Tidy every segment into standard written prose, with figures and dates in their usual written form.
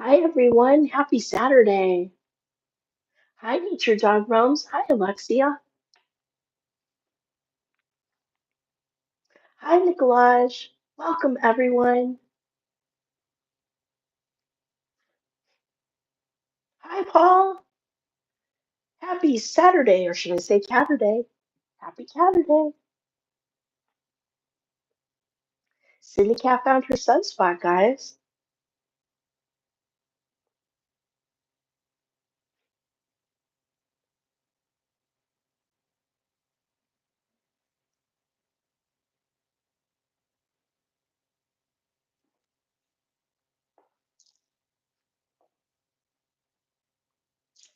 Hi everyone, happy Saturday. Hi Nature Dog Realms. Hi Alexia. Hi Nicolaj. Welcome everyone. Hi Paul. Happy Saturday, or should I say Catterday? Happy Catterday. Cindy Cat found her sunspot, guys.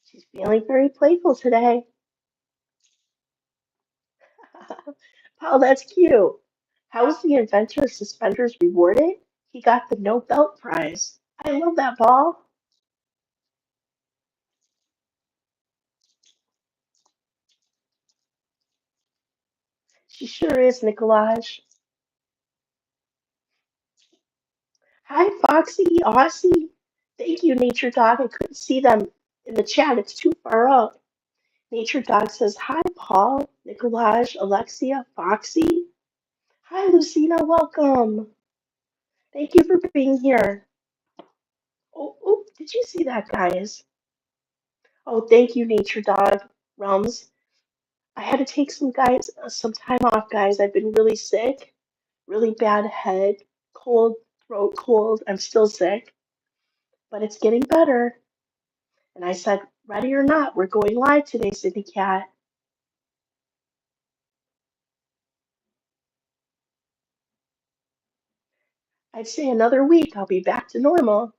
She's feeling very playful today. Paul, that's cute. How was the inventor of suspenders rewarded? He got the No Belt Prize. I love that, Paul. She sure is, Nicolaj. Hi, Foxy, Aussie. Thank you, Nature Dog. I couldn't see them in the chat. It's too far up. Nature Dog says, Hi, Paul, Nicolaj, Alexia, Foxy. Hi, Lucina. Welcome. Thank you for being here. Oh, did you see that, guys? Oh, thank you, Nature Dog Realms. I had to take some time off, guys. I've been really sick, really bad head, cold, throat cold. I'm still sick, but it's getting better. And I said, ready or not, we're going live today, Sydney Cat. I'd say another week, I'll be back to normal.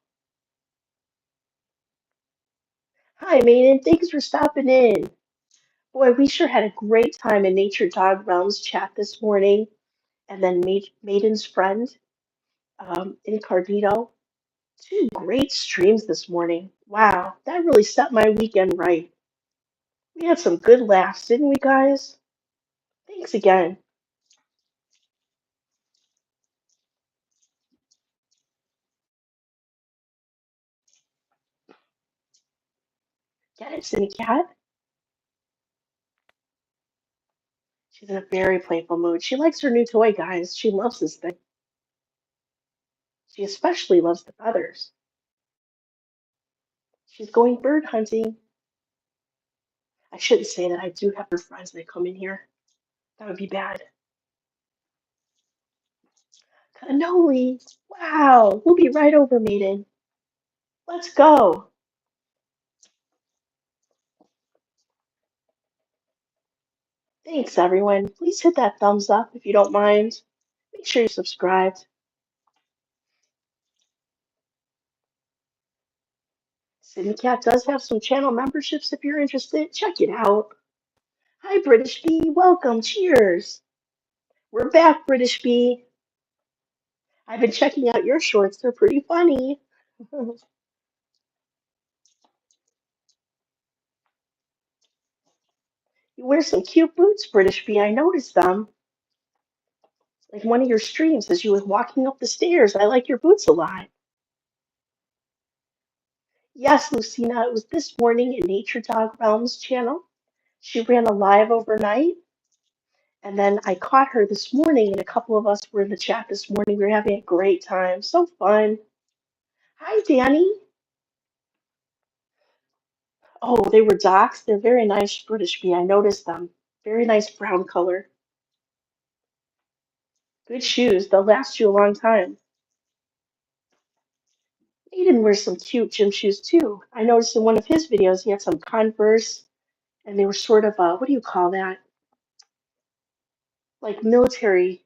Hi, Maiden. Thanks for stopping in. Boy, we sure had a great time in Nature Dog Realms chat this morning. And then Maiden's friend, Incarnito. Two great streams this morning. Wow, that really set my weekend right. We had some good laughs, didn't we, guys? Thanks again. Get it, Sydney Cat? She's in a very playful mood. She likes her new toy, guys. She loves this thing. She especially loves the feathers. She's going bird hunting. I shouldn't say that. I do have her friends that come in here. That would be bad. Cannoli. Wow. We'll be right over, Maiden. Let's go. Thanks, everyone. Please hit that thumbs up if you don't mind. Make sure you're subscribed. Sydney Cat does have some channel memberships if you're interested. Check it out. Hi, British Bee. Welcome. Cheers. We're back, British Bee. I've been checking out your shorts. They're pretty funny. You wear some cute boots, British Bee. I noticed them. Like one of your streams as you was walking up the stairs. I like your boots a lot. Yes, Lucina, it was this morning in Nature Dog Realms channel. She ran a live overnight, and then I caught her this morning, and a couple of us were in the chat this morning. We were having a great time. So fun. Hi, Danny. Oh, they were Docs. They're very nice, British Bee. I noticed them. Very nice brown color. Good shoes. They'll last you a long time. Aiden wears some cute gym shoes too. I noticed in one of his videos he had some Converse, and they were sort of what do you call that? Like military.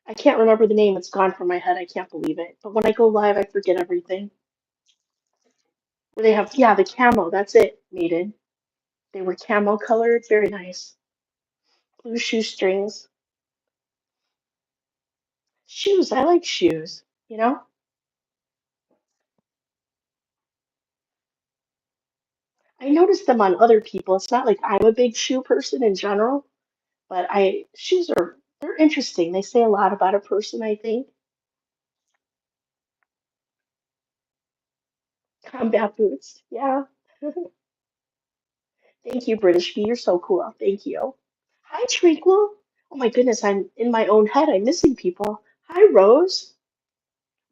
I can't remember the name. It's gone from my head. I can't believe it. But when I go live, I forget everything. Where they have, yeah, the camo. That's it, Maiden. They were camo colored. Very nice. Blue shoestrings. Shoes. I like shoes. You know? I noticed them on other people. It's not like I'm a big shoe person in general, but shoes are they're interesting. They say a lot about a person, I think. Combat boots. Yeah. Thank you, British Bee. You're so cool. Thank you. Hi, Tranquil. Oh my goodness, I'm in my own head. I'm missing people. Hi, Rose.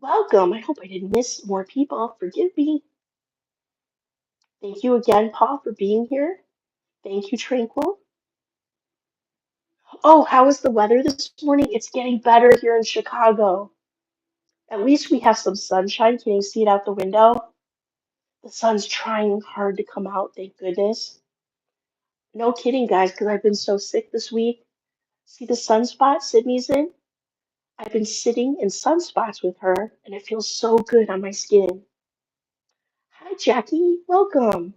Welcome. I hope I didn't miss more people. Forgive me. Thank you again, Paul, for being here. Thank you, Tranquil. Oh, how is the weather this morning? It's getting better here in Chicago. At least we have some sunshine. Can you see it out the window? The sun's trying hard to come out, thank goodness. No kidding, guys, because I've been so sick this week. See the sunspot Sydney's in? I've been sitting in sunspots with her, and it feels so good on my skin. Hi, Jackie. Welcome.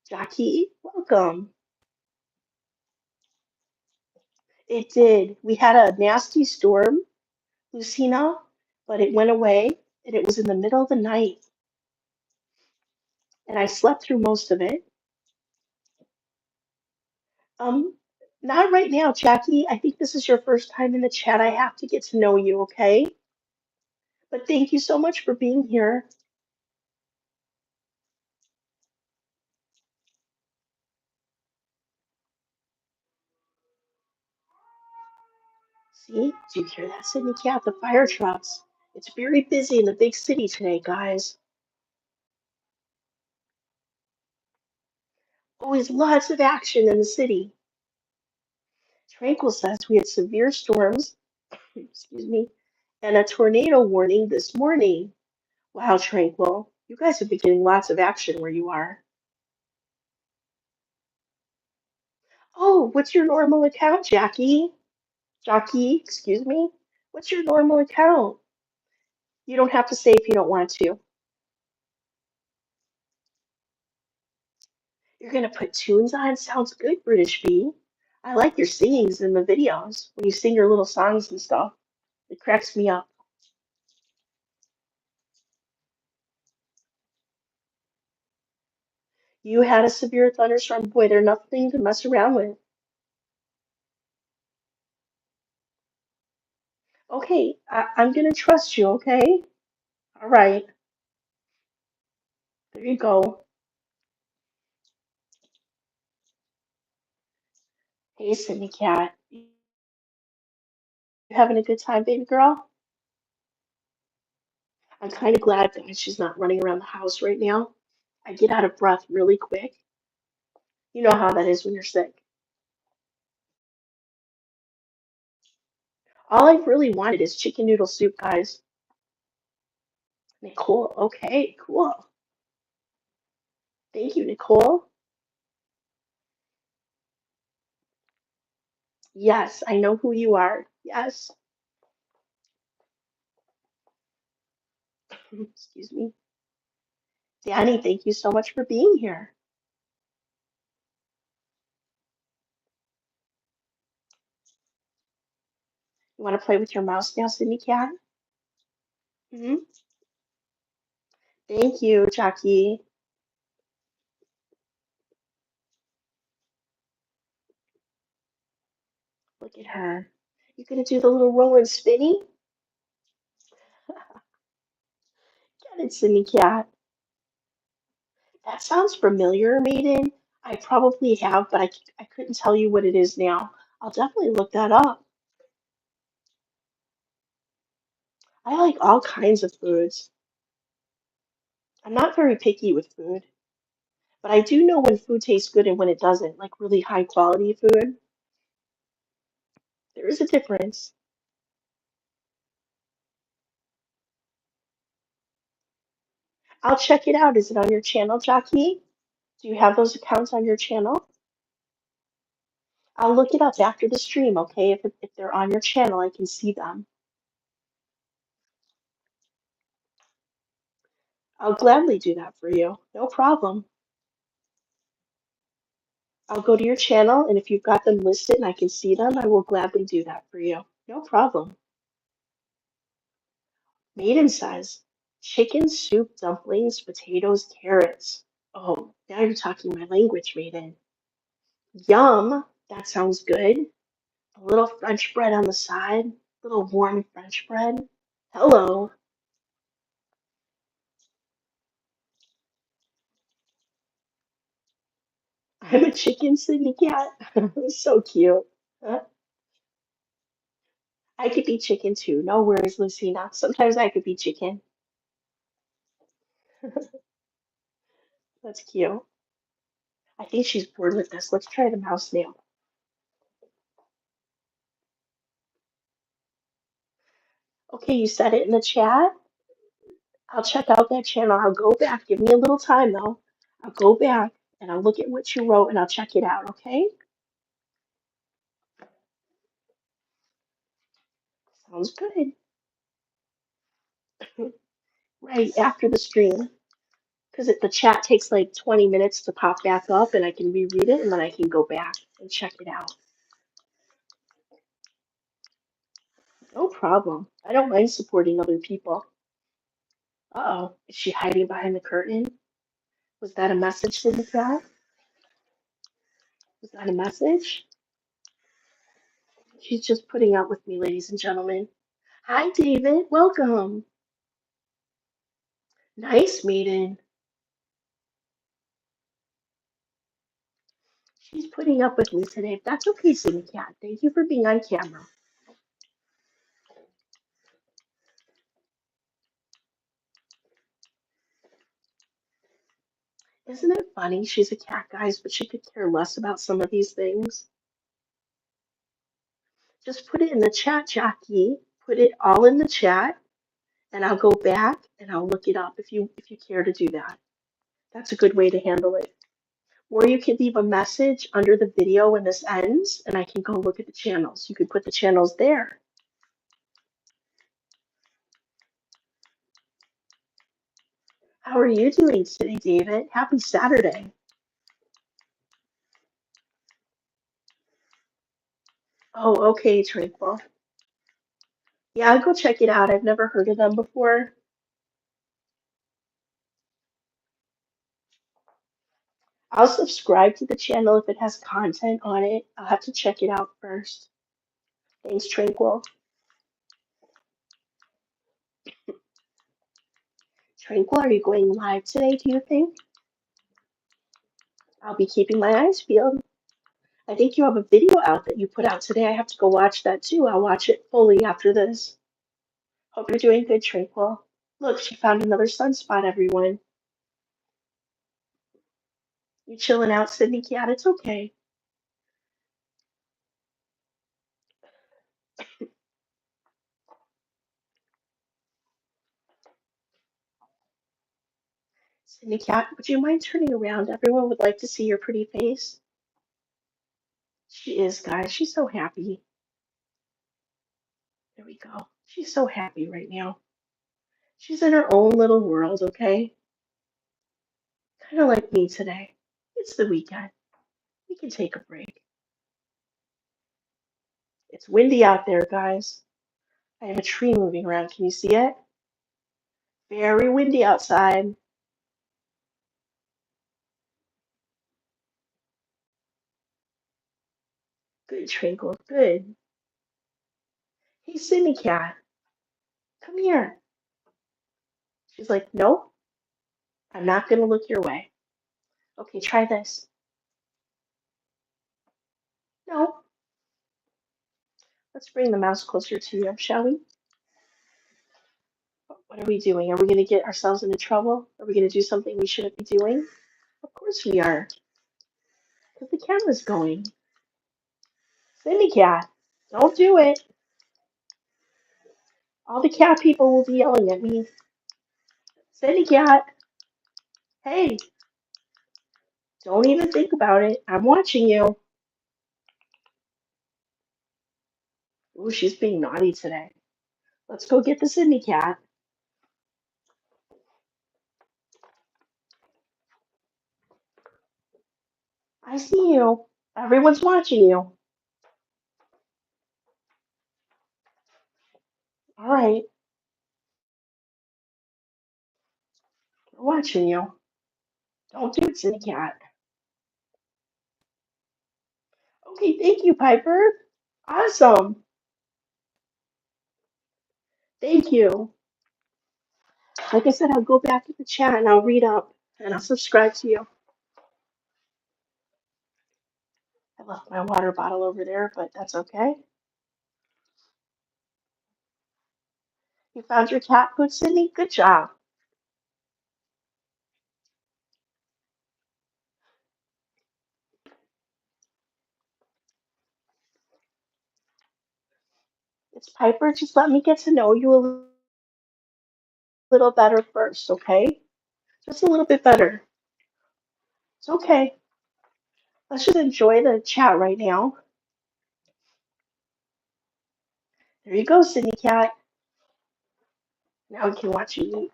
Jackie, welcome. It did. We had a nasty storm, Lucina, but it went away, and it was in the middle of the night, and I slept through most of it. Um, Not right now, Jackie. I think this is your first time in the chat. I have to get to know you, okay? But thank you so much for being here. See, do you hear that, Sydney Cat? The fire trucks. It's very busy in the big city today, guys. Always lots of action in the city. Tranquil says we had severe storms, excuse me, and a tornado warning this morning. Wow, Tranquil, you guys have been getting lots of action where you are. Oh, what's your normal account, Jackie? Jackie, excuse me. What's your normal account? You don't have to say if you don't want to. You're gonna put tunes on? Sounds good, British Bee. I like your singings in the videos when you sing your little songs and stuff. It cracks me up. You had a severe thunderstorm. Boy, they're nothing to mess around with. Okay, I'm gonna trust you, okay? All right, there you go. Hey, Sydney Cat. You having a good time, baby girl? I'm kind of glad that she's not running around the house right now. I get out of breath really quick. You know how that is when you're sick. All I really wanted is chicken noodle soup, guys. Nicole, okay, cool. Thank you, Nicole. Yes, I know who you are. Yes. Excuse me. Danny, thank you so much for being here. You want to play with your mouse now, Sydney Cat? Hmm. Thank you, Jackie. Look at her. You gonna do the little roll and spinny? Get it, Sydney Cat. That sounds familiar, Maiden. I probably have, but I couldn't tell you what it is now. I'll definitely look that up. I like all kinds of foods. I'm not very picky with food, but I do know when food tastes good and when it doesn't, like really high quality food. There is a difference. I'll check it out. Is it on your channel, Jackie? Do you have those accounts on your channel? I'll look it up after the stream, okay? If they're on your channel, I can see them. I'll gladly do that for you. No problem. I'll go to your channel, and if you've got them listed and I can see them, I will gladly do that for you. No problem. Maiden says, chicken soup, dumplings, potatoes, carrots. Oh, now you're talking my language, Maiden. Yum. That sounds good. A little French bread on the side. Little warm French bread. Hello. I'm a chicken, Sydney cat. So cute. Huh? I could be chicken too. No worries, Lucina. Sometimes I could be chicken. That's cute. I think she's bored with this. Let's try the mouse nail. Okay, you said it in the chat. I'll check out that channel. I'll go back. Give me a little time though. I'll go back and I'll look at what you wrote and I'll check it out, okay? Sounds good. Right after the stream. Because the chat takes like 20 minutes to pop back up and I can reread it and then I can go back and check it out. No problem. I don't mind supporting other people. Uh-oh. Is she hiding behind the curtain? Was that a message to the chat? Was that a message? She's just putting up with me, ladies and gentlemen. Hi, David. Welcome. Nice meeting. She's putting up with me today. That's okay, Cindy Cat. Thank you for being on camera. Isn't it funny? She's a cat, guys, but she could care less about some of these things. Just put it in the chat, Jackie. Put it all in the chat, and I'll go back and I'll look it up if you care to do that. That's a good way to handle it. Or you could leave a message under the video when this ends, and I can go look at the channels. You could put the channels there. How are you doing today, David? Happy Saturday. Oh, okay, Tranquil. Yeah, I'll go check it out. I've never heard of them before. I'll subscribe to the channel if it has content on it. I'll have to check it out first. Thanks, Tranquil. Tranquil, are you going live today, do you think? I'll be keeping my eyes peeled. I think you have a video out that you put out today. I have to go watch that too. I'll watch it fully after this. Hope you're doing good, Tranquil. Look, she found another sunspot, everyone. You chilling out, Sydney Cat? It's okay. Sydney Cat, would you mind turning around? Everyone would like to see your pretty face. She is, guys. She's so happy. There we go. She's so happy right now. She's in her own little world, okay? Kind of like me today. It's the weekend. We can take a break. It's windy out there, guys. I have a tree moving around. Can you see it? Very windy outside. Good, Twinkle. Good. Hey, Sydney Cat, come here. She's like, nope, I'm not going to look your way. Okay, try this. No. Let's bring the mouse closer to you, shall we? What are we doing? Are we going to get ourselves into trouble? Are we going to do something we shouldn't be doing? Of course we are, because the camera's going. Sydney Cat, don't do it. All the cat people will be yelling at me. Sydney Cat, hey, don't even think about it. I'm watching you. Ooh, she's being naughty today. Let's go get the Sydney Cat. I see you. Everyone's watching you. All right, we're watching you. Don't do it, Sydney Cat. Okay, thank you, Piper. Awesome. Thank you. Like I said, I'll go back to the chat and I'll read up and I'll subscribe to you. I left my water bottle over there, but that's okay. You found your cat food, Sydney? Good job. It's Piper. Just let me get to know you a little better first, okay? Just a little bit better. It's okay. Let's just enjoy the chat right now. There you go, Sydney Cat. Now we can watch you eat.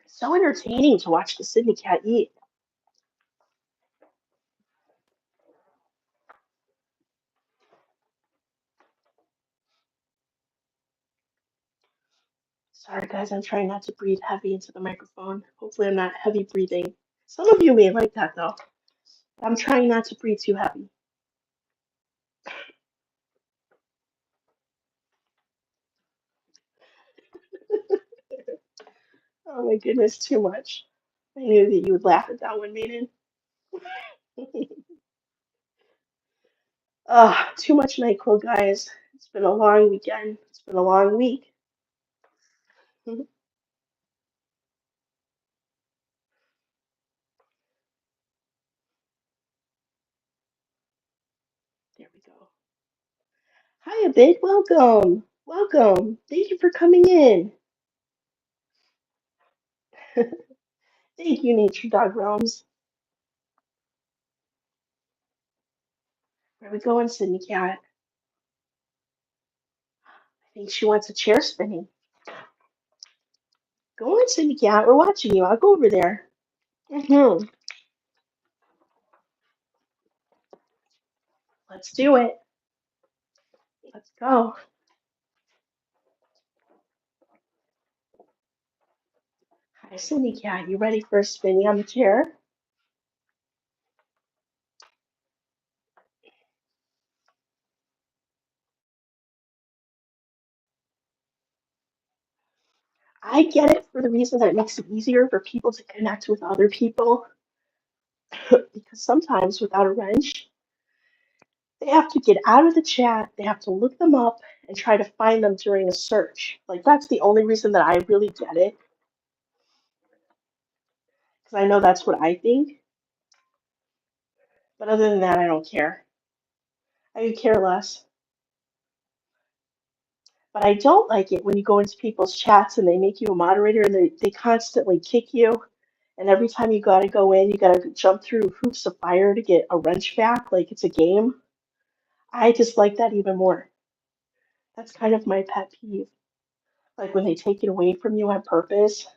So entertaining to watch the Sydney Cat eat. Sorry, guys, I'm trying not to breathe heavy into the microphone. Hopefully, I'm not heavy breathing. Some of you may like that, though. I'm trying not to breathe too heavy. Oh my goodness, too much. I knew that you would laugh at that one, Maiden. Too much NyQuil, guys. It's been a long weekend. It's been a long week. There we go. Hi, Abid. Welcome. Welcome. Thank you for coming in. Thank you, Nature Dog Realms. Where are we going, Sydney Cat? I think she wants a chair spinning. Go on, Sydney Cat. We're watching you. I'll go over there. Hmm. Let's do it. Let's go. Hi, Sydney Cat. You ready for a spinning on the chair? I get it for the reason that it makes it easier for people to connect with other people because sometimes without a wrench, they have to get out of the chat, they have to look them up and try to find them during a search. Like, that's the only reason that I really get it because I know that's what I think. But other than that, I don't care. I could care less. But I don't like it when you go into people's chats and they make you a moderator and they constantly kick you. And every time you gotta go in, you gotta jump through hoops of fire to get a wrench back, like it's a game. I dislike that even more. That's kind of my pet peeve. Like when they take it away from you on purpose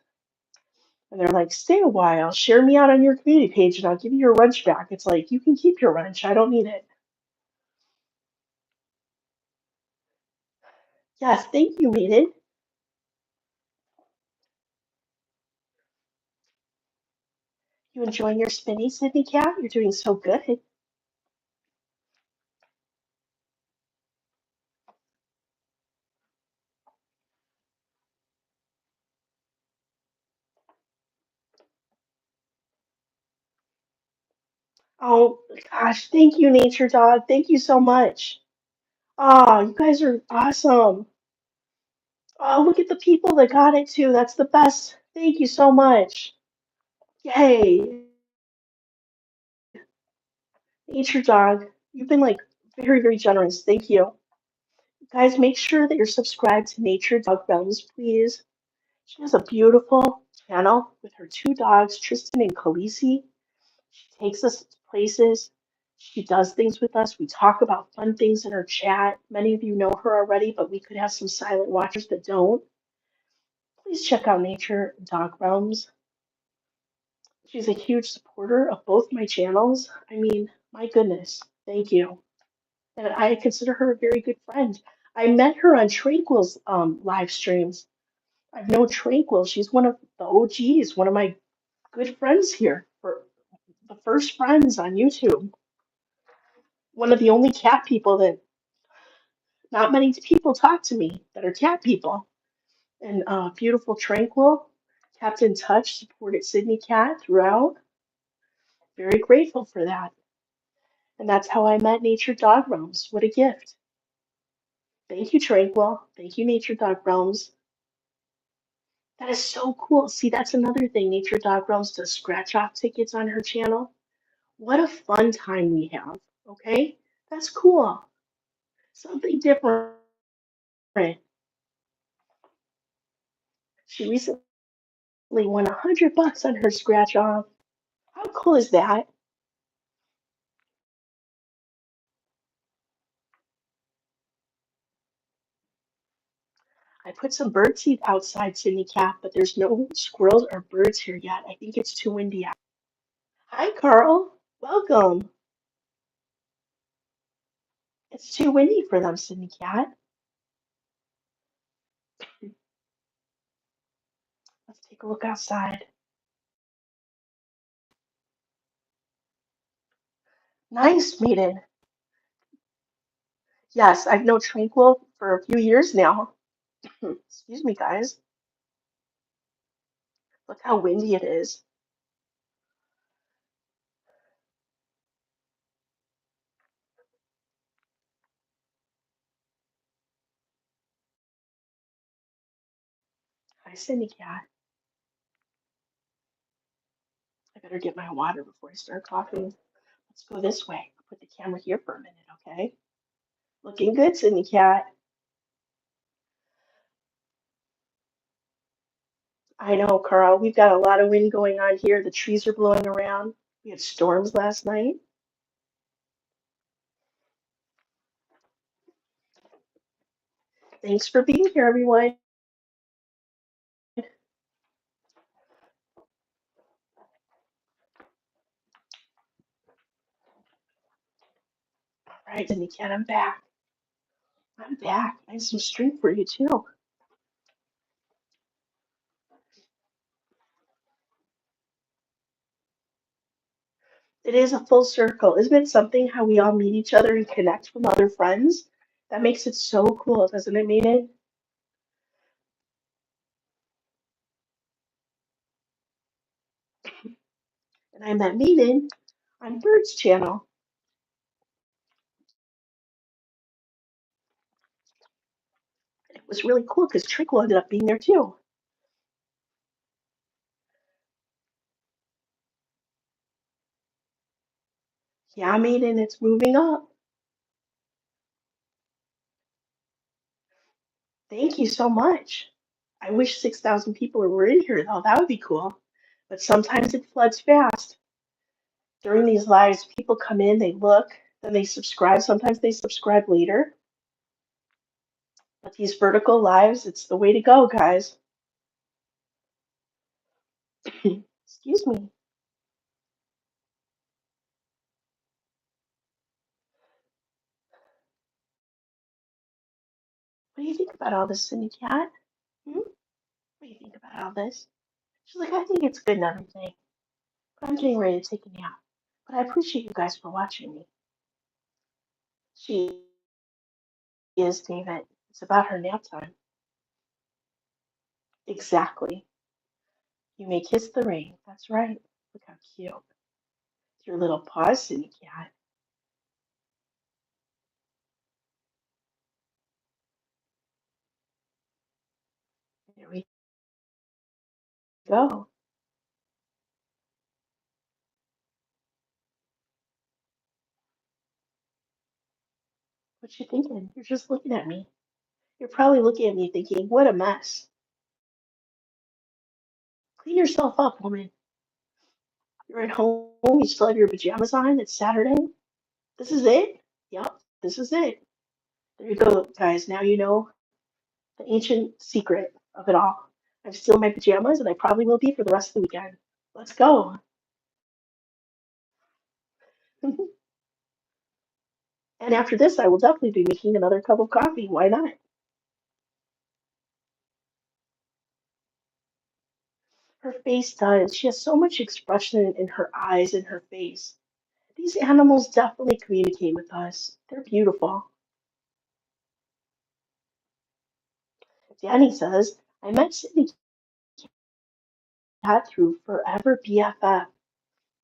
and they're like, stay a while, share me out on your community page and I'll give you your wrench back. It's like, you can keep your wrench. I don't need it. Yes, thank you, Maiden. You enjoying your spinny, Sydney Cat? You're doing so good. Oh gosh, thank you, Nature Dog. Thank you so much. Oh, you guys are awesome. Oh, look at the people that got it too. That's the best. Thank you so much. Yay. Nature Dog, you've been like very, very generous. Thank you. Guys, make sure that you're subscribed to Nature Dog Realms, please. She has a beautiful channel with her two dogs, Tristan and Khaleesi. She takes us places. She does things with us. We talk about fun things in her chat. Many of you know her already, but we could have some silent watchers that don't. Please check out Nature Dog Realms. She's a huge supporter of both my channels. I mean, my goodness, thank you. And I consider her a very good friend. I met her on Tranquil's live streams. I've known Tranquil. She's one of the OGs, one of my good friends here, for the first friends on YouTube. One of the only cat people that not many people talk to me that are cat people. And beautiful Tranquil kept in touch, supported Sydney Cat throughout. Very grateful for that. And that's how I met Nature Dog Realms. What a gift. Thank you, Tranquil. Thank you, Nature Dog Realms. That is so cool. See, that's another thing. Nature Dog Realms does scratch off tickets on her channel. What a fun time we have. Okay? That's cool. Something different. She recently won $100 on her scratch off. How cool is that? I put some bird seed outside, Sydney Cat, but there's no squirrels or birds here yet. I think it's too windy out. Hi, Carl. Welcome. It's too windy for them, Sydney Cat. Let's take a look outside. Nice, Maiden. Yes, I've known Tranquil for a few years now. Excuse me, guys. Look how windy it is. Hi, Sydney Cat. I better get my water before I start coughing. Let's go this way. I'll put the camera here for a minute, okay? Looking good, Sydney Cat. I know, Carl. We've got a lot of wind going on here. The trees are blowing around. We had storms last night. Thanks for being here, everyone. All right, Sydney Cat, I'm back. I'm back. I have some string for you, too. It is a full circle. Isn't it something how we all meet each other and connect from other friends? That makes it so cool, doesn't it, Maiden? And I met Maiden on Bird's channel. It was really cool because Trickle ended up being there too. Yeah, Maiden, it's moving up. Thank you so much. I wish 6,000 people were in here, though. That would be cool. But sometimes it floods fast. During these lives, people come in, they look, then they subscribe. Sometimes they subscribe later. But these vertical lives, it's the way to go, guys. Excuse me. What do you think about all this, Cindy Cat? Hmm? What do you think about all this? She's like, I think it's good and everything, but I'm getting ready to take a nap. But I appreciate you guys for watching me. She is, David. It's about her nap time. Exactly. You may kiss the rain. That's right. Look how cute. Your little paws, Cindy Cat. There we go. What you thinking? You're just looking at me. You're probably looking at me thinking, what a mess. Clean yourself up, woman. You're at home. You still have your pajamas on. It's Saturday. This is it. Yep, this is it. There you go, guys. Now you know the ancient secret of it all. I'm still in my pajamas, and I probably will be for the rest of the weekend. Let's go. And after this, I will definitely be making another cup of coffee. Why not? Her face does. She has so much expression in her eyes and her face. These animals definitely communicate with us. They're beautiful. Danny says, I met Sydney Cat through Forever BFF.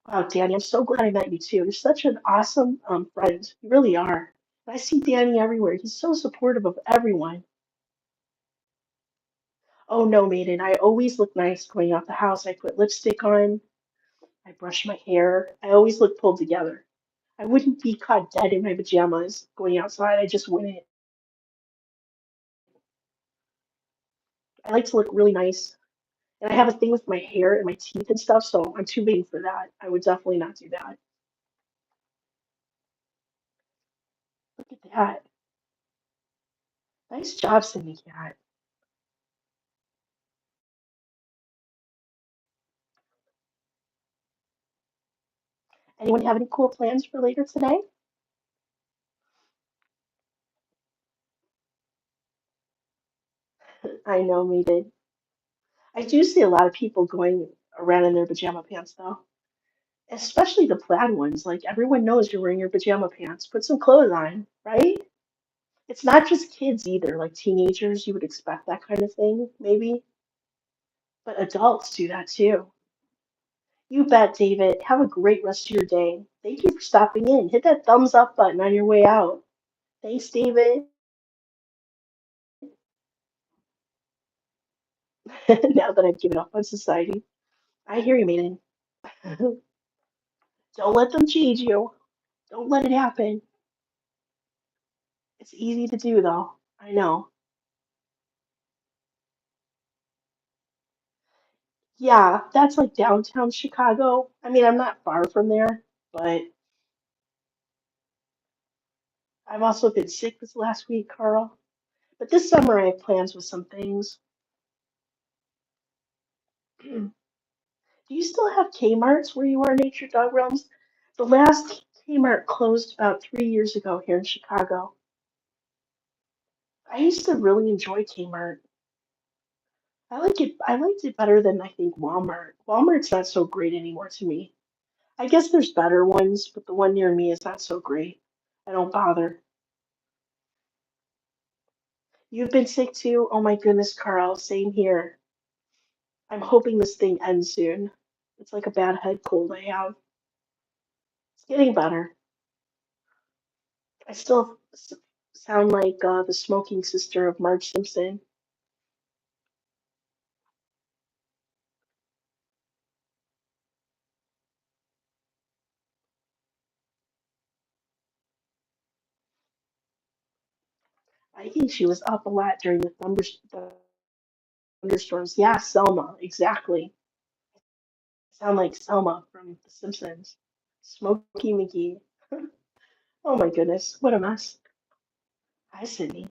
Wow, Danny, I'm so glad I met you too. You're such an awesome friend. You really are. I see Danny everywhere. He's so supportive of everyone. Oh no, maiden. I always look nice going out the house. I put lipstick on. I brush my hair. I always look pulled together. I wouldn't be caught dead in my pajamas going outside. I just wouldn't. I like to look really nice. And I have a thing with my hair and my teeth and stuff, so I'm too vain for that. I would definitely not do that. Look at that. Nice job, Cindy Cat. Anyone have any cool plans for later today? I know me did. I do see a lot of people going around in their pajama pants though. Especially the plaid ones. Like everyone knows you're wearing your pajama pants. Put some clothes on, right? It's not just kids either, like teenagers, you would expect that kind of thing, maybe. But adults do that too. You bet, David. Have a great rest of your day. Thank you for stopping in. Hit that thumbs up button on your way out. Thanks, David. Now that I've given up on society, I hear you, Maiden. Don't let them cheat you. Don't let it happen. It's easy to do, though. I know. Yeah, that's like downtown Chicago. I mean, I'm not far from there, but I've also been sick this last week, Carl. But this summer I have plans with some things. Do you still have Kmart's where you are, Nature Dog Realms? The last Kmart closed about 3 years ago here in Chicago. I used to really enjoy Kmart. I liked it better than I think Walmart. Walmart's not so great anymore to me. I guess there's better ones, but the one near me is not so great. I don't bother. You've been sick too? Oh my goodness, Carl. Same here. I'm hoping this thing ends soon. It's like a bad head cold I have. It's getting better. I still sound like the smoking sister of Marge Simpson. I think she was up a lot during the thunderstorms. Yeah, Selma, exactly. Sound like Selma from The Simpsons. Smokey McGee. Oh my goodness, what a mess. Hi, Sydney.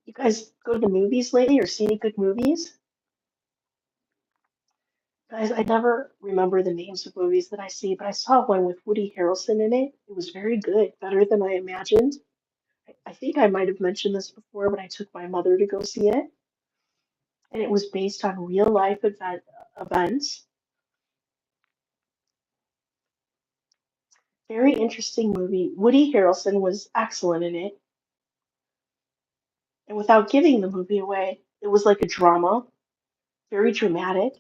You guys go to the movies lately or see any good movies? Guys, I never remember the names of movies that I see, but I saw one with Woody Harrelson in it. It was very good, better than I imagined. I think I might have mentioned this before, but I took my mother to go see it, and it was based on real life events. Very interesting movie. Woody Harrelson was excellent in it, and without giving the movie away, it was like a drama, very dramatic,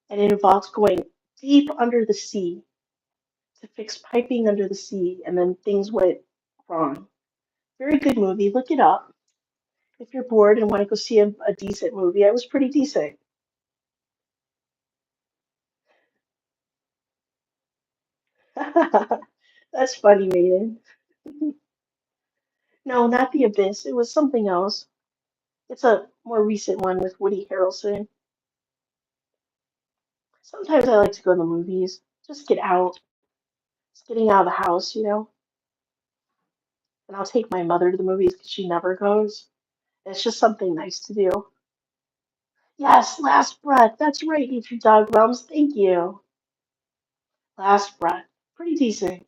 and it involves going deep under the sea to fix piping under the sea, and then things went wrong. Very good movie. Look it up if you're bored and want to go see a decent movie. It was pretty decent. That's funny, Maiden. No, not The Abyss. It was something else. It's a more recent one with Woody Harrelson. Sometimes I like to go to the movies. Just get out. Just getting out of the house, you know? And I'll take my mother to the movies because she never goes. It's just something nice to do. Yes, Last Breath. That's right, Nature Dog Realms. Thank you. Last Breath. Pretty decent.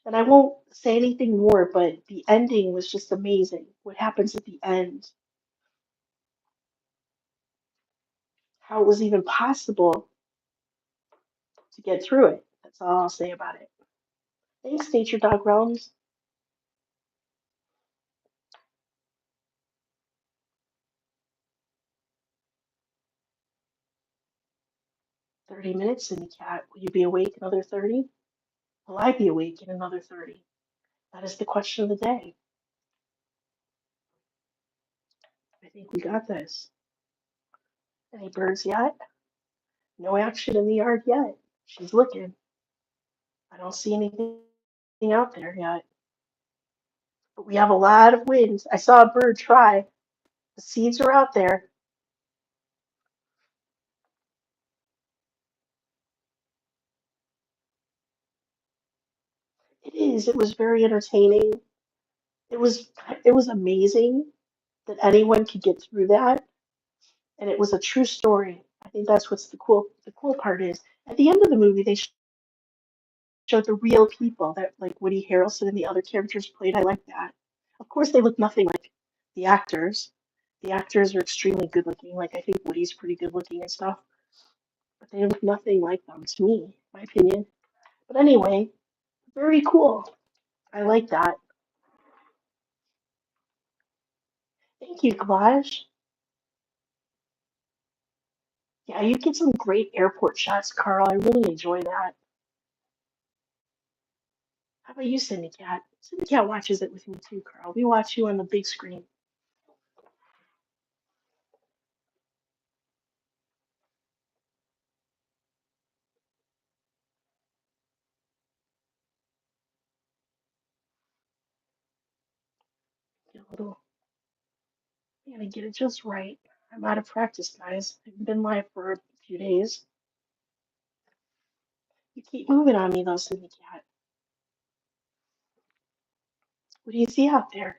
And I won't say anything more, but the ending was just amazing. What happens at the end, how it was even possible to get through it. That's all I'll say about it. Thanks, Nature Dog Realms. 30 minutes, Cindy Cat. Will you be awake another 30? Will I be awake in another 30? That is the question of the day. I think we got this. Any birds yet? No action in the yard yet. She's looking. I don't see anything out there yet. But we have a lot of wind. I saw a bird try. The seeds are out there. It is. It was very entertaining. It was it was amazing that anyone could get through that, and it was a true story. I think that's what's the cool part is. At the end of the movie, they showed the real people that like Woody Harrelson and the other characters played. I like that. Of course, they look nothing like the actors. The actors are extremely good looking. Like I think Woody's pretty good looking and stuff, but they look nothing like them to me, my opinion. But anyway, very cool. I like that. Thank you, Collage. Yeah, you get some great airport shots, Carl. I really enjoy that. How about you, Cindy Cat? Cindy Cat watches it with me too, Carl. We watch you on the big screen. Get a little, I gotta get it just right. I'm out of practice, guys. I haven't been live for a few days. You keep moving on me, though, Cindy Cat. What do you see out there?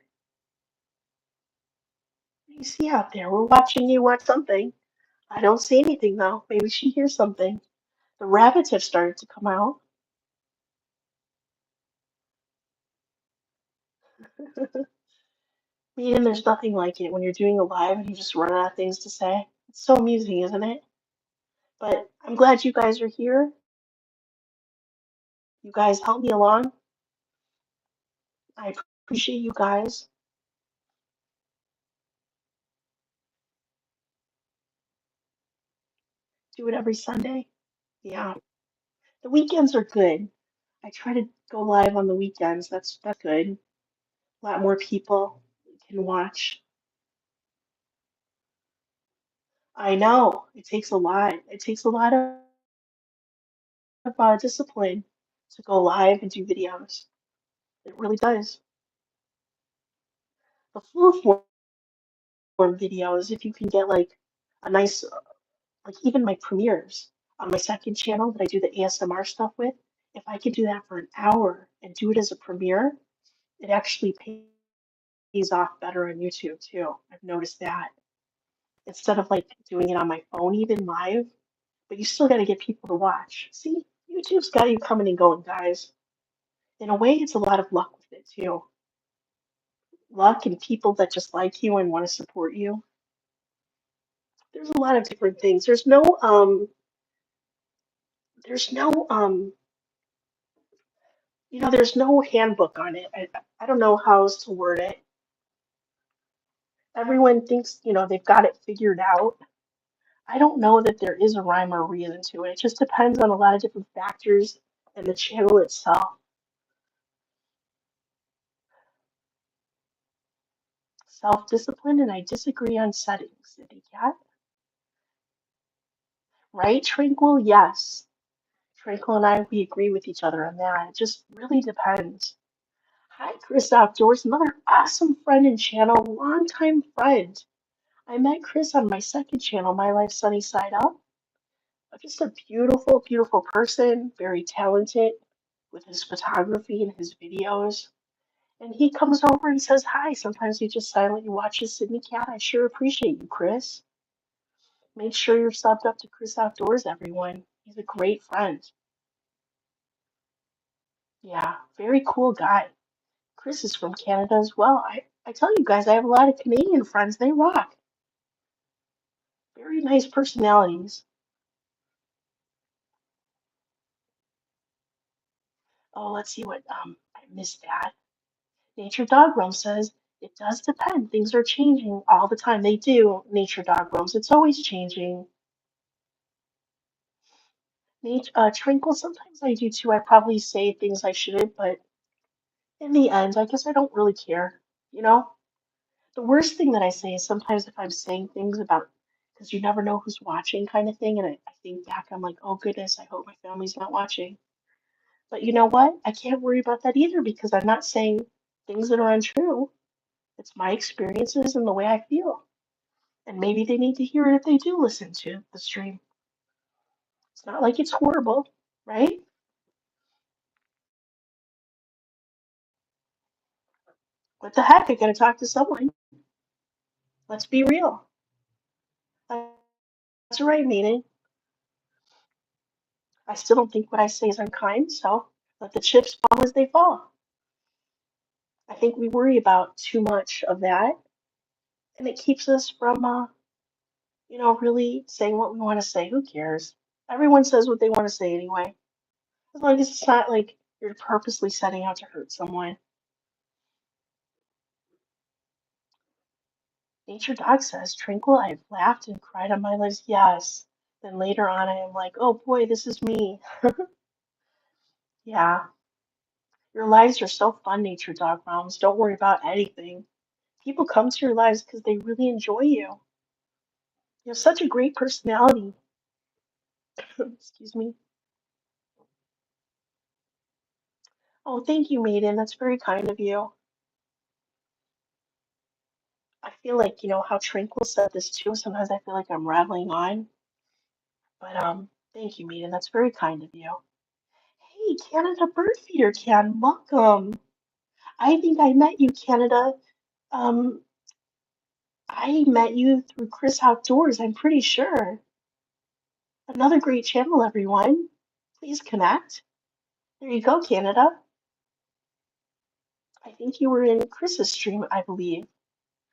What do you see out there? We're watching you watch something. I don't see anything, though. Maybe she hears something. The rabbits have started to come out. Meaning there's nothing like it when you're doing a live and you just run out of things to say. It's so amusing, isn't it? But I'm glad you guys are here. You guys help me along. I appreciate you guys. Do it every Sunday. Yeah. The weekends are good. I try to go live on the weekends. That's good. A lot more people can watch. I know it takes a lot. It takes a lot of discipline to go live and do videos. It really does. The full form videos, if you can get like a nice, like even my premieres on my second channel that I do the ASMR stuff with, if I could do that for an hour and do it as a premiere, it actually pays off better on YouTube too. I've noticed that. Instead of like doing it on my phone, even live, but you still got to get people to watch. See, YouTube's got you coming and going, guys. In a way, it's a lot of luck with it too. Luck and people that just like you and want to support you. There's a lot of different things. There's no there's no handbook on it. I don't know how else to word it. Everyone thinks, they've got it figured out. I don't know that there is a rhyme or reason to it. It just depends on a lot of different factors and the channel itself. Self-discipline, and I disagree on settings, City Cat. Right, Tranquil? Yes. Tranquil and I, we agree with each other on that. It just really depends. Hi, Chris Outdoors, another awesome friend and channel, longtime friend. I met Chris on my second channel, My Life Sunny Side Up. Just a beautiful, beautiful person, very talented with his photography and his videos. And he comes over and says hi. Sometimes he just silently watches Sydney Cat. I sure appreciate you, Chris. Make sure you're subbed up to Chris Outdoors, everyone. He's a great friend. Yeah, very cool guy. Chris is from Canada as well. I tell you guys, I have a lot of Canadian friends. They rock. Very nice personalities. Oh, let's see what I missed that. Nature Dog Realm says it does depend. Things are changing all the time. They do, Nature Dog Realms. It's always changing. Tranquil, sometimes I do too. I probably say things I shouldn't, but in the end, I guess I don't really care. You know? The worst thing that I say is sometimes if I'm saying things about, because you never know who's watching kind of thing, and I think back, I'm like, oh goodness, I hope my family's not watching. But you know what? I can't worry about that either because I'm not saying things that are untrue. It's my experiences and the way I feel. And maybe they need to hear it if they do listen to the stream. It's not like it's horrible, right? What the heck? I gotta talk to someone. Let's be real. That's the right meaning. I still don't think what I say is unkind, so let the chips fall as they fall. I think we worry about too much of that, and it keeps us from, really saying what we want to say. Who cares? Everyone says what they want to say anyway. As long as it's not like you're purposely setting out to hurt someone. Nature Dog says, Tranquil, I've laughed and cried on my lives. Yes. Then later on, I am like, oh boy, this is me. Yeah. Your lives are so fun, Nature Dog Moms. Don't worry about anything. People come to your lives because they really enjoy you. You have such a great personality. Excuse me. Oh, thank you, Maiden. That's very kind of you. I feel like, how Tranquil said this too. Sometimes I feel like I'm rattling on. But thank you, Maiden. That's very kind of you. Hey, Canada Bird Feeder Can, welcome. I think I met you, Canada. Um, I met you through Chris Outdoors, I'm pretty sure. Another great channel, everyone. Please connect. There you go, Canada. I think you were in Chris's stream, I believe.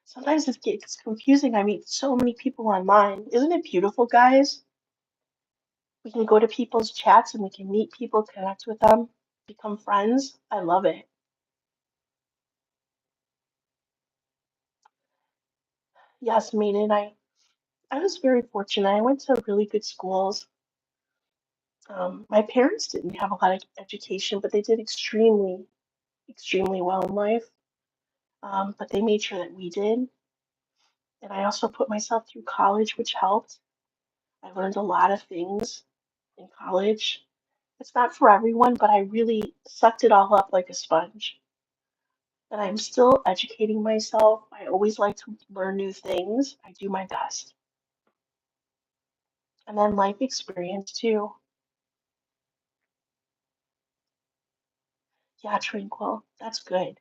Sometimes it gets confusing. I meet so many people online. Isn't it beautiful, guys? We can go to people's chats and we can meet people, connect with them, become friends. I love it. Yes, Maiden, I was very fortunate. I went to really good schools. My parents didn't have a lot of education, but they did extremely, extremely well in life. But they made sure that we did. And I also put myself through college, which helped. I learned a lot of things in college. It's not for everyone, but I really sucked it all up like a sponge. And I'm still educating myself. I always like to learn new things. I do my best. And then life experience too. Yeah, Tranquil. That's good.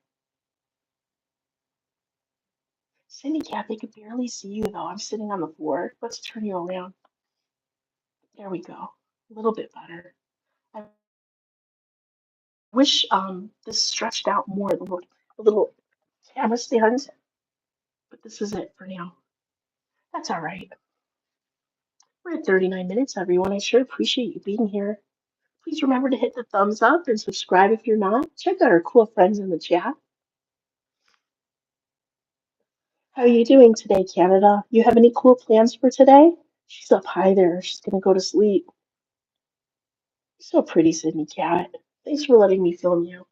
Cindy Cat, they could barely see you though. I'm sitting on the floor. Let's turn you around. There we go. A little bit better. I wish this stretched out more, the little camera stand, but this is it for now. That's all right. We're at 39 minutes, everyone. I sure appreciate you being here. Please remember to hit the thumbs up and subscribe if you're not. Check out our cool friends in the chat. How are you doing today, Canada? You have any cool plans for today? She's up high there. She's gonna go to sleep. So pretty, Sydney Cat. Thanks for letting me film you.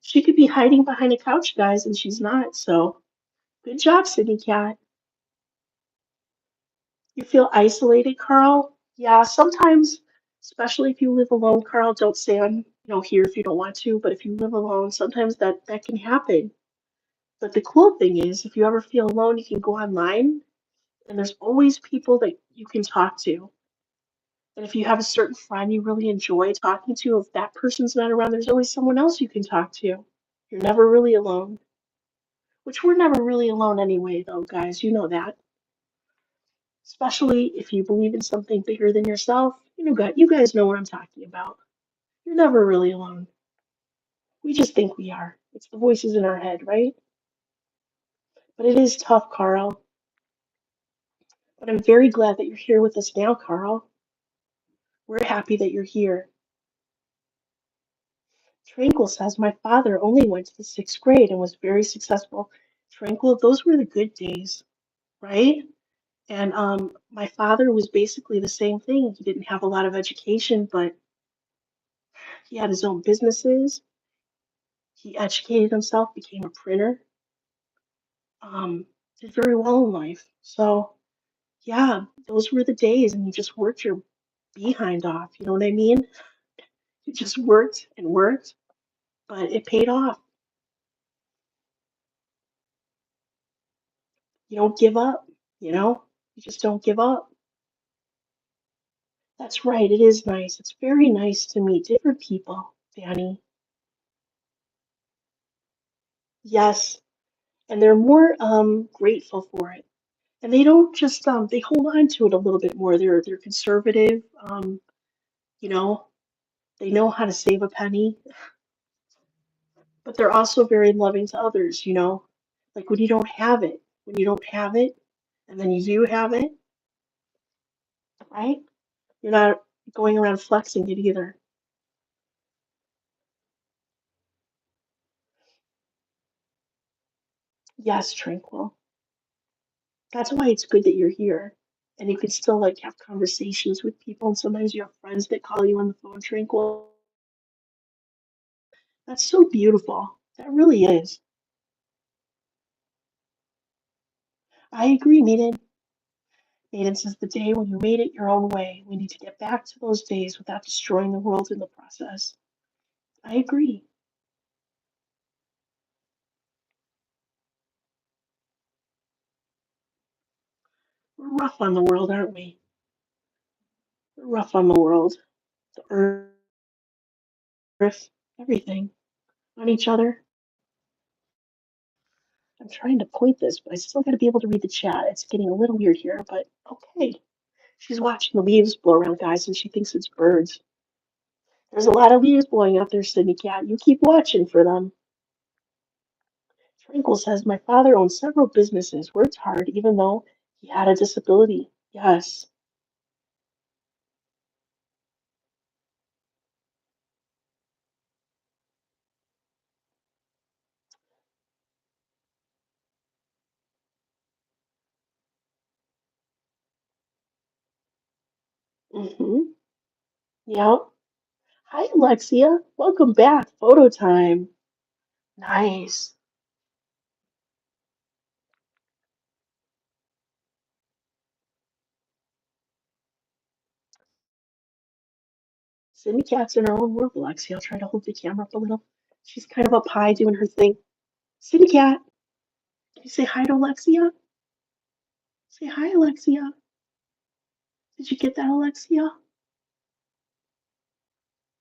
She could be hiding behind a couch, guys, and she's not, so good job, Sydney Cat. You feel isolated, Carl? Yeah, sometimes, especially if you live alone, Carl, don't stay on, here if you don't want to, but if you live alone, sometimes that can happen. But the cool thing is, if you ever feel alone, you can go online and there's always people that you can talk to. And if you have a certain friend you really enjoy talking to, if that person's not around, there's always someone else you can talk to. You're never really alone, which we're never really alone anyway, though, guys. You know that. Especially if you believe in something bigger than yourself. You guys know what I'm talking about. You're never really alone. We just think we are. It's the voices in our head, right? But it is tough, Carl. But I'm very glad that you're here with us now, Carl. We're happy that you're here. Tranquil says, my father only went to the sixth grade and was very successful. Tranquil, those were the good days, right? And my father was basically the same thing. He didn't have a lot of education, but he had his own businesses. He educated himself, became a printer, did very well in life. So, yeah, those were the days, and you just worked your behind off. You know what I mean? You just worked and worked, but it paid off. You don't give up, you know? You just don't give up. That's right, it is nice. It's very nice to meet different people, Danny. Yes, and they're more grateful for it. And they don't just they hold on to it a little bit more. They're conservative, you know, they know how to save a penny, but they're also very loving to others, you know. Like when you don't have it, and then you do have it, right? You're not going around flexing it either. Yes, tranquil. That's why it's good that you're here. And you can still like have conversations with people. And sometimes you have friends that call you on the phone, tranquil. That's so beautiful. That really is. I agree, Maiden. Maiden says the day when you made it your own way, we need to get back to those days without destroying the world in the process. I agree. We're rough on the world, aren't we? We're rough on the world, the earth, everything, on each other. I'm trying to point this, but I still got to be able to read the chat. It's getting a little weird here, but okay. She's watching the leaves blow around, guys, and she thinks it's birds. There's a lot of leaves blowing out there, Sydney Cat. You keep watching for them. Tranquil says, my father owned several businesses, worked hard, even though he had a disability. Yes. Mm-hmm. Yep. Hi, Alexia. Welcome back. Photo time. Nice. Sydney Cat's in her own world, Alexia. I'll try to hold the camera up a little. She's kind of up high doing her thing. Sydney Cat, can you say hi to Alexia? Say hi, Alexia. Did you get that, Alexia?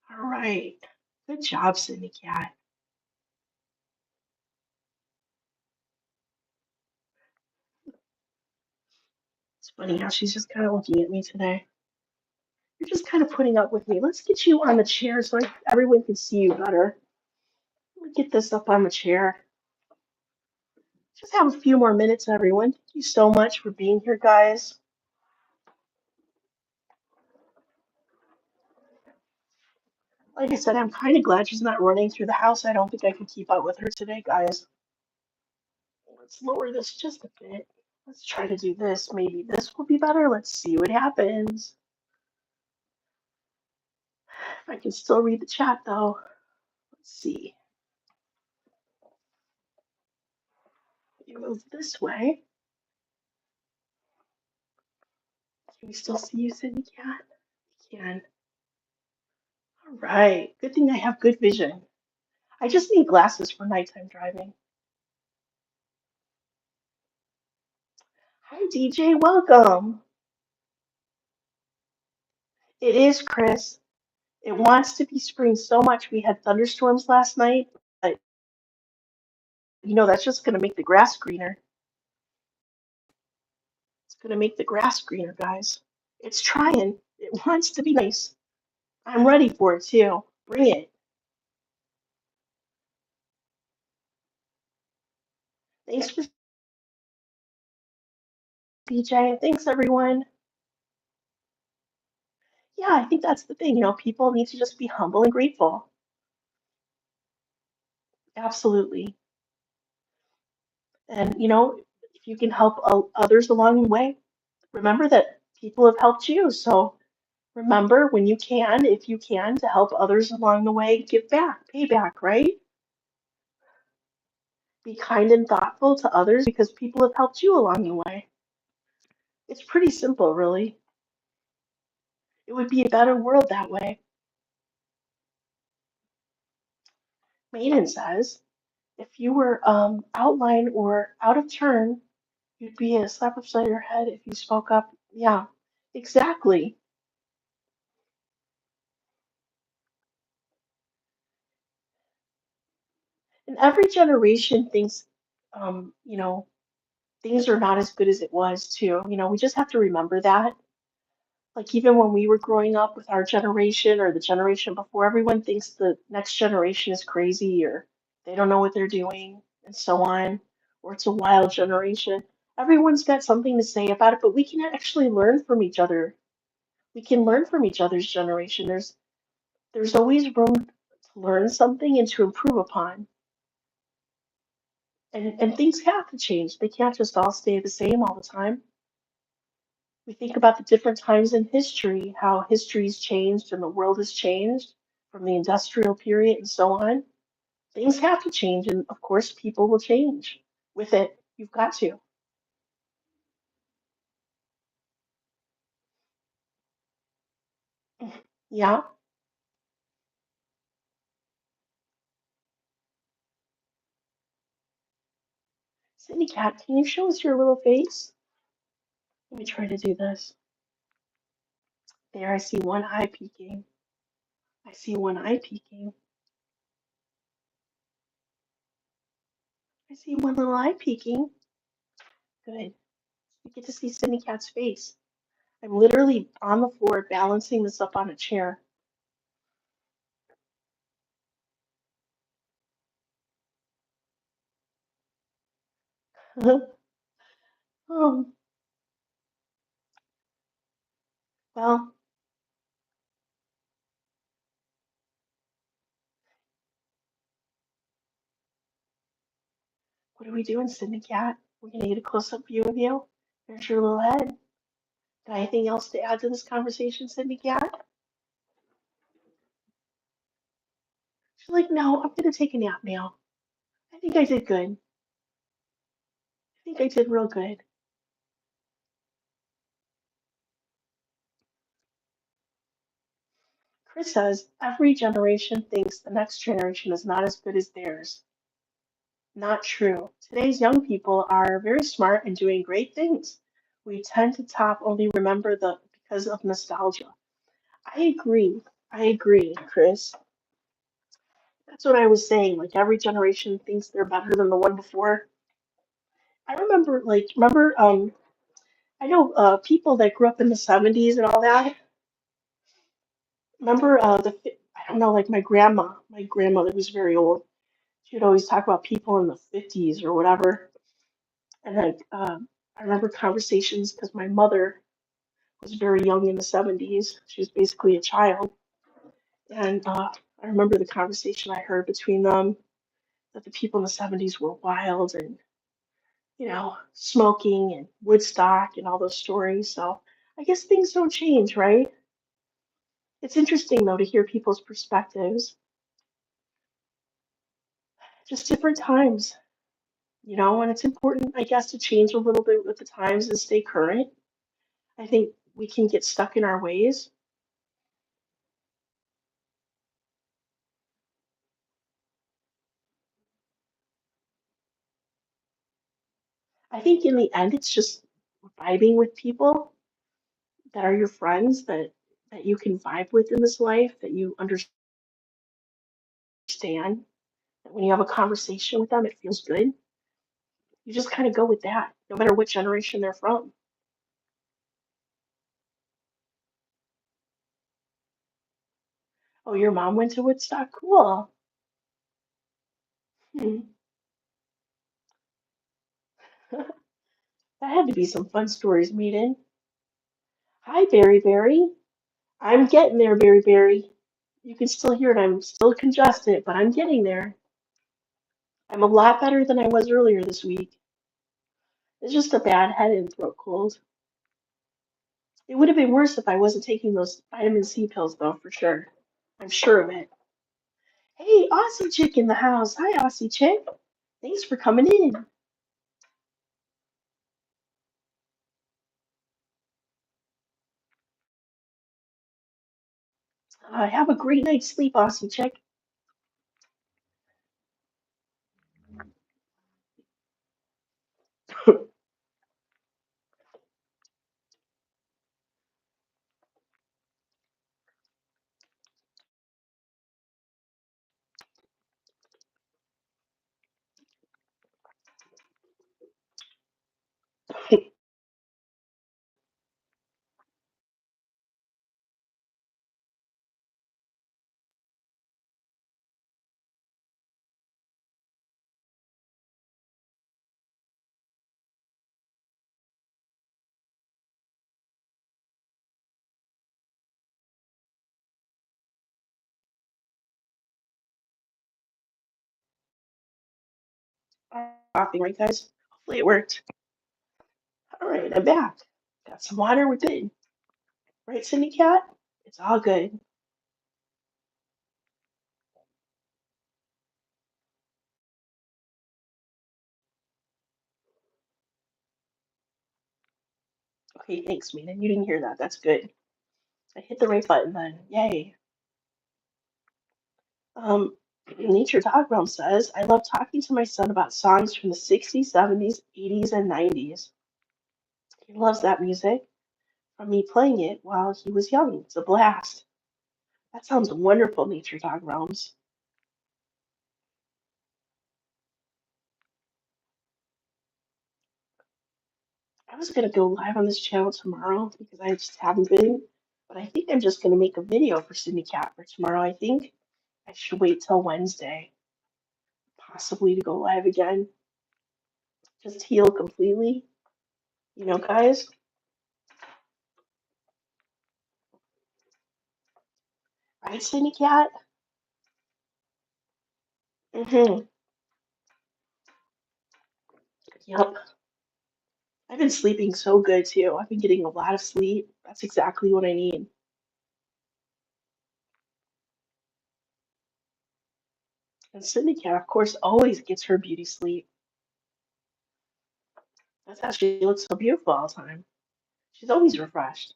All right. Good job, Sydney Cat. It's funny how she's just kind of looking at me today. You're just kind of putting up with me. Let's get you on the chair so everyone can see you better. Let me get this up on the chair. Just have a few more minutes, everyone. Thank you so much for being here, guys. Like I said, I'm kind of glad she's not running through the house. I don't think I could keep up with her today, guys. Let's lower this just a bit. Let's try to do this. Maybe this will be better. Let's see what happens. I can still read the chat though. Let's see. You move this way. Can we still see you, Sydney Cat? We can. All right. Good thing I have good vision. I just need glasses for nighttime driving. Hi, DJ. Welcome. It is Chris. It wants to be spring so much. We had thunderstorms last night, but that's just going to make the grass greener. It's going to make the grass greener, guys. It's trying. It wants to be nice. I'm ready for it too. Bring it. Thanks for DJ. Thanks, everyone. Yeah, I think that's the thing. People need to just be humble and grateful. Absolutely. And, if you can help others along the way, Remember that people have helped you. So remember when you can, if you can, to help others along the way, give back, pay back, right? Be kind and thoughtful to others because people have helped you along the way. It's pretty simple, really. It would be a better world that way. Maiden says, if you were outline or out of turn, you'd be a slap upside your head if you spoke up. Yeah, exactly. And every generation thinks, you know, things are not as good as it was too. We just have to remember that. Like even when we were growing up with our generation or the generation before, everyone thinks the next generation is crazy or they don't know what they're doing and so on, or it's a wild generation. Everyone's got something to say about it, but we can actually learn from each other. We can learn from each other's generation. There's always room to learn something and to improve upon. And things have to change. They can't just all stay the same all the time. We think about the different times in history, how history's changed and the world has changed from the industrial period and so on. Things have to change, and of course, people will change with it. You've got to. Yeah. Cindy Cat, can you show us your little face? Let me try to do this. There, I see one eye peeking. I see one eye peeking. I see one little eye peeking. Good. You get to see Cindy Cat's face. I'm literally on the floor balancing this up on a chair. Oh, well, what are we doing, Cindy Cat? We're gonna get a close-up view of you. There's your little head. Got anything else to add to this conversation, Cindy Cat? She's like, no, I'm gonna take a nap now. I think I did good. I think I did real good. Chris says every generation thinks the next generation is not as good as theirs. Not true. Today's young people are very smart and doing great things. We tend to top only remember the because of nostalgia. I agree. I agree, Chris. That's what I was saying. Like every generation thinks they're better than the one before. I remember, I know people that grew up in the 70s and all that. Remember I don't know, like my grandmother was very old. She would always talk about people in the 50s or whatever. And then I remember conversations because my mother was very young in the 70s. She was basically a child. And I remember the conversation I heard between them that the people in the 70s were wild and, smoking and Woodstock and all those stories. So I guess things don't change, right? It's interesting, though, to hear people's perspectives. Just different times, and it's important, I guess, to change a little bit with the times and stay current. I think we can get stuck in our ways. I think in the end, it's just vibing with people that are your friends that you can vibe with in this life, that you understand, that when you have a conversation with them, it feels good. You just kind of go with that, no matter what generation they're from. Oh, your mom went to Woodstock? Cool. Hmm. That had to be some fun stories, Maiden. Hi, Berry Berry. I'm getting there, Berry Berry. You can still hear it. I'm still congested, but I'm getting there. I'm a lot better than I was earlier this week. It's just a bad head and throat cold. It would have been worse if I wasn't taking those vitamin C pills, though, for sure. I'm sure of it. Hey, Aussie Chick in the house. Hi, Aussie Chick. Thanks for coming in. Have a great night's sleep, Aussie Chick. Coughing, right, guys? Hopefully it worked. All right, I'm back. Got some water. We're good. Right, Cindy Cat? It's all good. Okay, thanks, Mina. You didn't hear that. That's good. I hit the right button then. Yay. Um, Nature Dog Realm says, I love talking to my son about songs from the 60s, 70s, 80s, and 90s. He loves that music from me playing it while he was young. It's a blast. That sounds wonderful, Nature Dog Realms. I was going to go live on this channel tomorrow because I just haven't been, but I think I'm just going to make a video for Sydney Cat for tomorrow. I think I should wait till Wednesday, possibly to go live again. Just heal completely. You know, guys. Right, Sydney Cat? Mm-hmm. Yep. I've been sleeping so good too. I've been getting a lot of sleep. That's exactly what I need. And Sydney Cat, of course, always gets her beauty sleep. That's how she looks so beautiful all the time. She's always refreshed.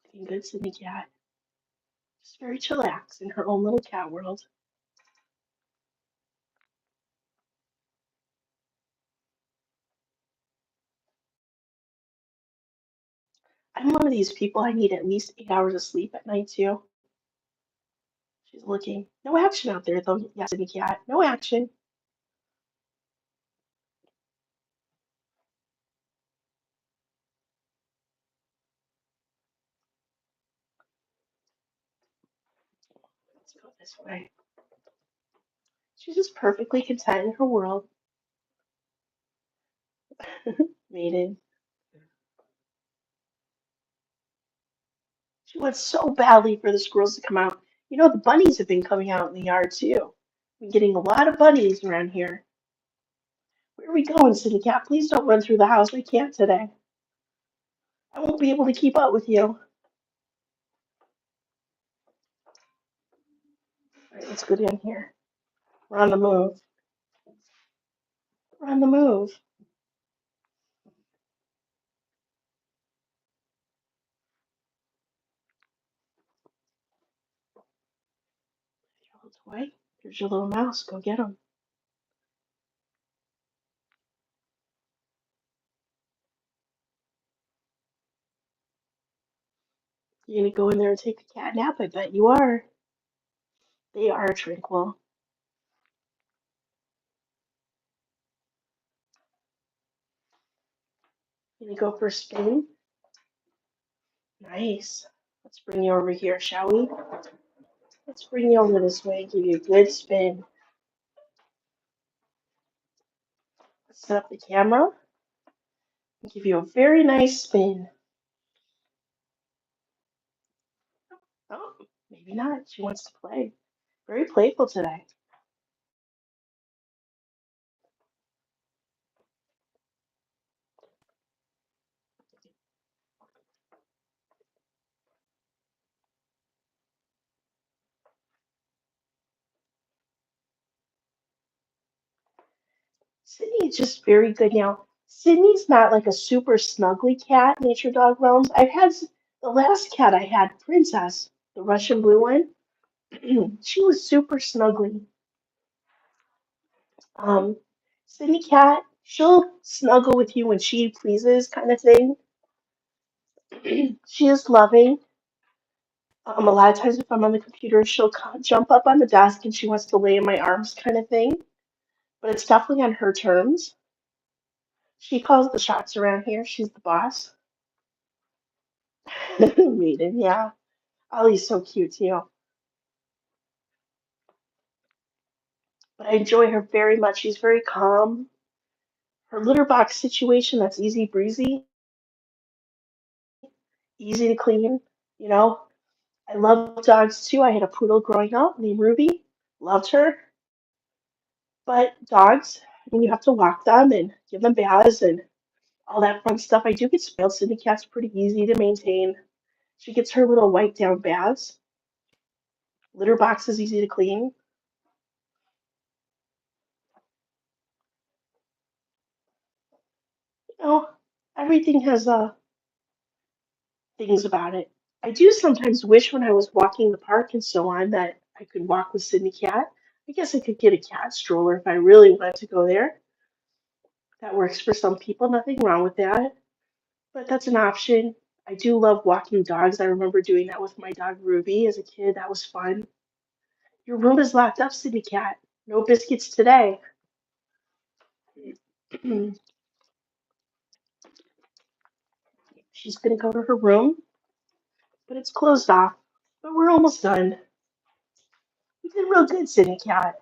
Looking good, Sydney Cat. Just very chillaxed in her own little cat world. I'm one of these people, I need at least 8 hours of sleep at night too. She's looking. No action out there though. Yes, Sydney Cat. No action. Let's go this way. She's just perfectly content in her world. Maiden. She wants so badly for the squirrels to come out. You know, the bunnies have been coming out in the yard too. We're getting a lot of bunnies around here. Where are we going, City Cat? Please don't run through the house. We can't today. I won't be able to keep up with you. All right, let's go down here. We're on the move. We're on the move. Your little toy. Here's your little mouse. Go get him. You're gonna go in there and take a cat nap? I bet you are. They are tranquil. You gonna go for a spin? Nice. Let's bring you over here, shall we? Let's bring you over this way and give you a good spin. Let's set up the camera and give you a very nice spin. Maybe not. She wants to play. Very playful today. Sydney is just very good now. Sydney's not like a super snuggly cat, nature dog realms. The last cat I had, Princess, the Russian blue one. She was super snuggly. Um, Sydney cat, she'll snuggle with you when she pleases, kind of thing. She is loving. A lot of times, if I'm on the computer, she'll jump up on the desk and she wants to lay in my arms, kind of thing. But it's definitely on her terms. She calls the shots around here. She's the boss. Maiden, yeah. Ollie's so cute too. But I enjoy her very much. She's very calm. Her litter box situation, that's easy breezy, easy to clean. You know, I love dogs too. I had a poodle growing up named Ruby. Loved her. But dogs, I mean, you have to walk them and give them baths and all that fun stuff. I do get spoiled. Cindy Cat's pretty easy to maintain. She gets her little wipe down baths. Litter box is easy to clean. You know, everything has things about it. I do sometimes wish when I was walking the park and so on that I could walk with Sydney Cat. I guess I could get a cat stroller if I really wanted to go there. That works for some people, nothing wrong with that. But that's an option. I do love walking dogs. I remember doing that with my dog Ruby as a kid. That was fun. Your room is locked up, Sydney Cat. No biscuits today. She's gonna go to her room, but it's closed off. But we're almost done. You did real good, Sydney Cat.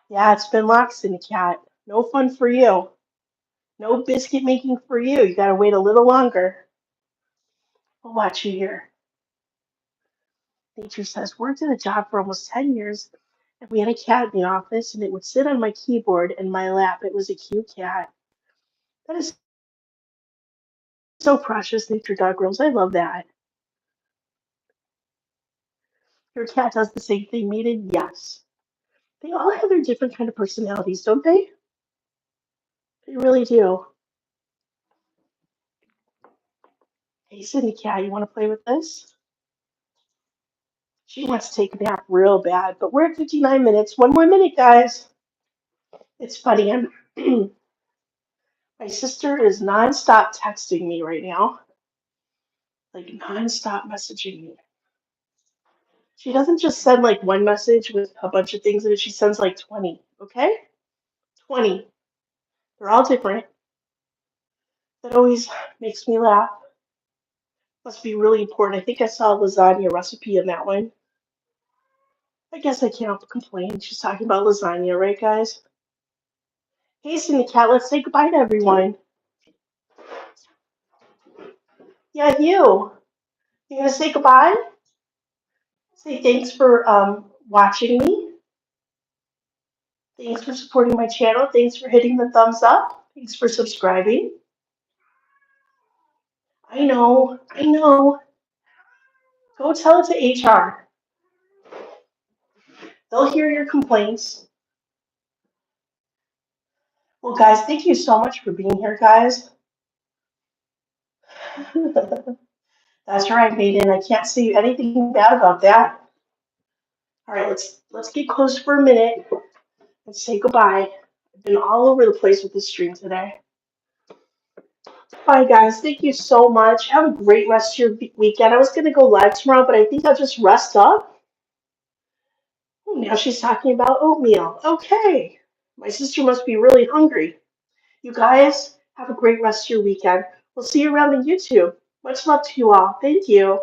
Yeah, it's been locked, Sydney Cat. No fun for you. No biscuit making for you. You gotta wait a little longer. We'll watch you here. Nature says, worked at a job for almost 10 years, and we had a cat in the office, and it would sit on my keyboard in my lap. It was a cute cat. That is so precious, Nature Dog Rose. I love that. Your cat does the same thing, Maiden? Yes. They all have their different kind of personalities, don't they? They really do. Hey, Sydney Cat, you want to play with this? She wants to take a nap real bad, but we're at 59 minutes. One more minute, guys. It's funny. My sister is nonstop texting me right now, like nonstop messaging me. She doesn't just send like one message with a bunch of things in it. She sends like 20. Okay, 20. They're all different. That always makes me laugh. Must be really important. I think I saw a lasagna recipe in that one. I guess I can't complain. She's talking about lasagna, right, guys? Hey, Cindy Cat, let's say goodbye to everyone. Yeah, you. You gonna say goodbye? Say thanks for watching me. Thanks for supporting my channel. Thanks for hitting the thumbs up. Thanks for subscribing. I know, I know. Go tell it to HR. They'll hear your complaints. Well, guys, thank you so much for being here, guys. That's right, Maiden. I can't see anything bad about that. All right, let's get close for a minute and say goodbye. I've been all over the place with this stream today. Bye, guys. Thank you so much. Have a great rest of your weekend. I was going to go live tomorrow, but I think I'll just rest up. Oh, now she's talking about oatmeal. Okay. My sister must be really hungry. You guys, have a great rest of your weekend. We'll see you around the YouTube. Much love to you all. Thank you.